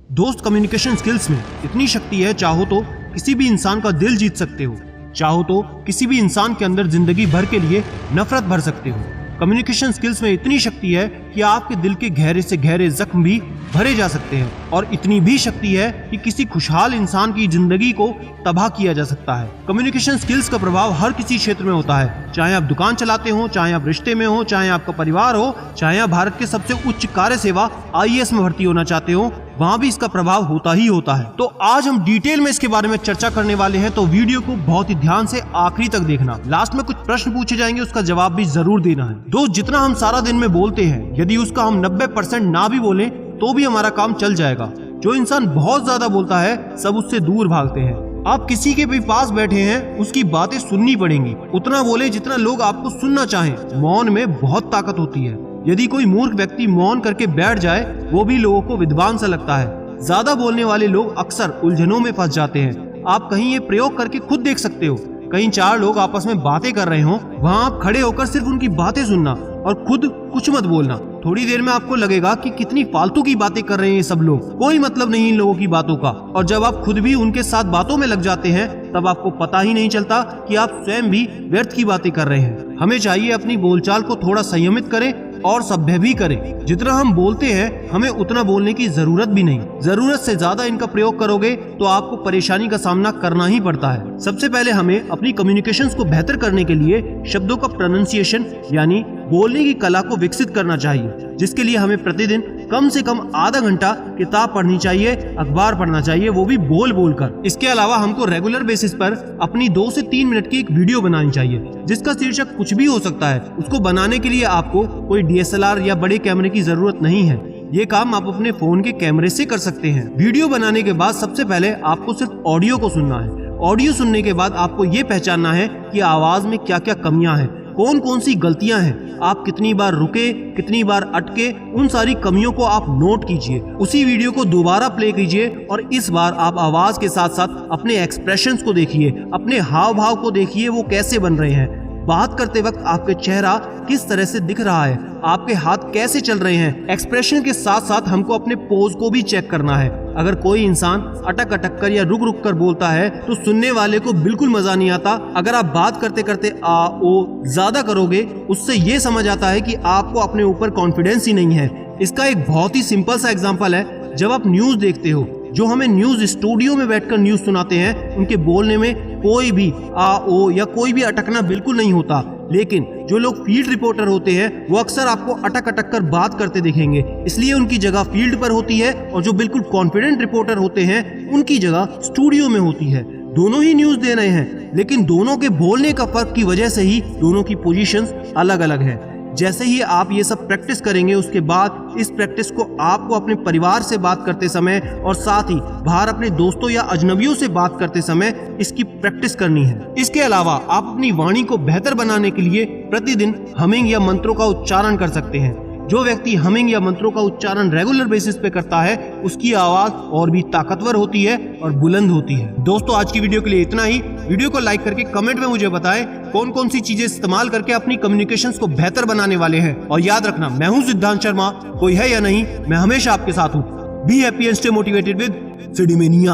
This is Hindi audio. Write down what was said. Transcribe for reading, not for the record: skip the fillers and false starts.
दोस्त, कम्युनिकेशन स्किल्स में इतनी शक्ति है, चाहो तो किसी भी इंसान का दिल जीत सकते हो, चाहो तो किसी भी इंसान के अंदर जिंदगी भर के लिए नफरत भर सकते हो। कम्युनिकेशन स्किल्स में इतनी शक्ति है कि आपके दिल के गहरे से गहरे जख्म भी भरे जा सकते हैं, और इतनी भी शक्ति है कि किसी खुशहाल इंसान की जिंदगी को तबाह किया जा सकता है। कम्युनिकेशन स्किल्स का प्रभाव हर किसी क्षेत्र में होता है, चाहे आप दुकान चलाते हो, चाहे आप रिश्ते में हो, चाहे आपका परिवार हो, चाहे आप भारत के सबसे उच्च कार्य सेवा IAS में भर्ती होना चाहते हो, वहाँ भी इसका प्रभाव होता ही होता है। तो आज हम डिटेल में इसके बारे में चर्चा करने वाले हैं, तो वीडियो को बहुत ही ध्यान से आखिरी तक देखना। लास्ट में कुछ प्रश्न पूछे जाएंगे, उसका जवाब भी जरूर देना है। दोस्त, जितना हम सारा दिन में बोलते हैं, यदि उसका हम 90% ना भी बोले तो भी हमारा काम चल जाएगा। जो इंसान बहुत ज्यादा बोलता है, सब उससे दूर भागते हैं। आप किसी के भी पास बैठे हैं, उसकी बातें सुननी पड़ेंगी। उतना बोले जितना लोग आपको सुनना चाहें। मौन में बहुत ताकत होती है। यदि कोई मूर्ख व्यक्ति मौन करके बैठ जाए, वो भी लोगों को विद्वान सा लगता है। ज्यादा बोलने वाले लोग अक्सर उलझनों में फंस जाते हैं। आप कहीं ये प्रयोग करके खुद देख सकते हो। कहीं 4 लोग आपस में बातें कर रहे हो, वहाँ आप खड़े होकर सिर्फ उनकी बातें सुनना और खुद कुछ मत बोलना। थोड़ी देर में आपको लगेगा कि कितनी फालतू की बातें कर रहे हैं ये सब लोग, कोई मतलब नहीं इन लोगों की बातों का। और जब आप खुद भी उनके साथ बातों में लग जाते हैं, तब आपको पता ही नहीं चलता कि आप स्वयं भी व्यर्थ की बातें कर रहे हैं। हमें चाहिए अपनी बोलचाल को थोड़ा संयमित करें और सभ्य भी करें। जितना हम बोलते हैं, हमें उतना बोलने की जरूरत भी नहीं। जरूरत से ज्यादा इनका प्रयोग करोगे तो आपको परेशानी का सामना करना ही पड़ता है। सबसे पहले हमें अपनी कम्युनिकेशंस को बेहतर करने के लिए शब्दों का प्रोनाउंसिएशन यानी बोलने की कला को विकसित करना चाहिए, जिसके लिए हमें प्रतिदिन कम से कम आधा घंटा किताब पढ़नी चाहिए, अखबार पढ़ना चाहिए, वो भी बोल बोल कर। इसके अलावा हमको रेगुलर बेसिस पर अपनी 2 से 3 मिनट की एक वीडियो बनानी चाहिए, जिसका शीर्षक कुछ भी हो सकता है। उसको बनाने के लिए आपको कोई DSLR या बड़े कैमरे की जरूरत नहीं है। ये काम आप अपने फोन के कैमरे से कर सकते हैं। वीडियो बनाने के बाद सबसे पहले आपको सिर्फ ऑडियो को सुनना है। ऑडियो सुनने के बाद आपको ये पहचानना है कि आवाज में क्या क्या कमियां हैं, कौन कौन सी गलतियां हैं, आप कितनी बार रुके, कितनी बार अटके, उन सारी कमियों को आप नोट कीजिए। उसी वीडियो को दोबारा प्ले कीजिए और इस बार आप आवाज के साथ साथ अपने एक्सप्रेशंस को देखिए, अपने हाव भाव को देखिए, वो कैसे बन रहे हैं। बात करते वक्त आपके चेहरा किस तरह से दिख रहा है, आपके हाथ कैसे चल रहे हैं। एक्सप्रेशन के साथ साथ हमको अपने पोज को भी चेक करना है। अगर कोई इंसान अटक अटक कर या रुक रुक कर बोलता है तो सुनने वाले को बिल्कुल मजा नहीं आता। अगर आप बात करते करते आ ओ ज्यादा करोगे, उससे ये समझ आता है कि आपको अपने ऊपर कॉन्फिडेंस ही नहीं है। इसका एक बहुत ही सिंपल सा एग्जांपल है, जब आप न्यूज देखते हो, जो हमें न्यूज स्टूडियो में बैठकर न्यूज सुनाते हैं, उनके बोलने में कोई भी आ ओ या कोई भी अटकना बिल्कुल नहीं होता। लेकिन जो लोग फील्ड रिपोर्टर होते हैं, वो अक्सर आपको अटक अटक कर बात करते दिखेंगे, इसलिए उनकी जगह फील्ड पर होती है। और जो बिल्कुल कॉन्फिडेंट रिपोर्टर होते हैं, उनकी जगह स्टूडियो में होती है। दोनों ही न्यूज दे रहे हैं, लेकिन दोनों के बोलने का फर्क की वजह से ही दोनों की पोजीशंस अलग अलग है। जैसे ही आप ये सब प्रैक्टिस करेंगे, उसके बाद इस प्रैक्टिस को आपको अपने परिवार से बात करते समय और साथ ही बाहर अपने दोस्तों या अजनबियों से बात करते समय इसकी प्रैक्टिस करनी है। इसके अलावा आप अपनी वाणी को बेहतर बनाने के लिए प्रतिदिन हमिंग या मंत्रों का उच्चारण कर सकते हैं। जो व्यक्ति हमिंग या मंत्रों का उच्चारण रेगुलर बेसिस पे करता है, उसकी आवाज और भी ताकतवर होती है और बुलंद होती है। दोस्तों, आज की वीडियो के लिए इतना ही। वीडियो को लाइक करके कमेंट में मुझे बताएं कौन कौन सी चीजें इस्तेमाल करके अपनी कम्युनिकेशंस को बेहतर बनाने वाले हैं। और याद रखना, मैं हूं सिद्धांत शर्मा, कोई है या नहीं, मैं हमेशा आपके साथ हूं। Be happy and stay motivated with सिडीमेनिया।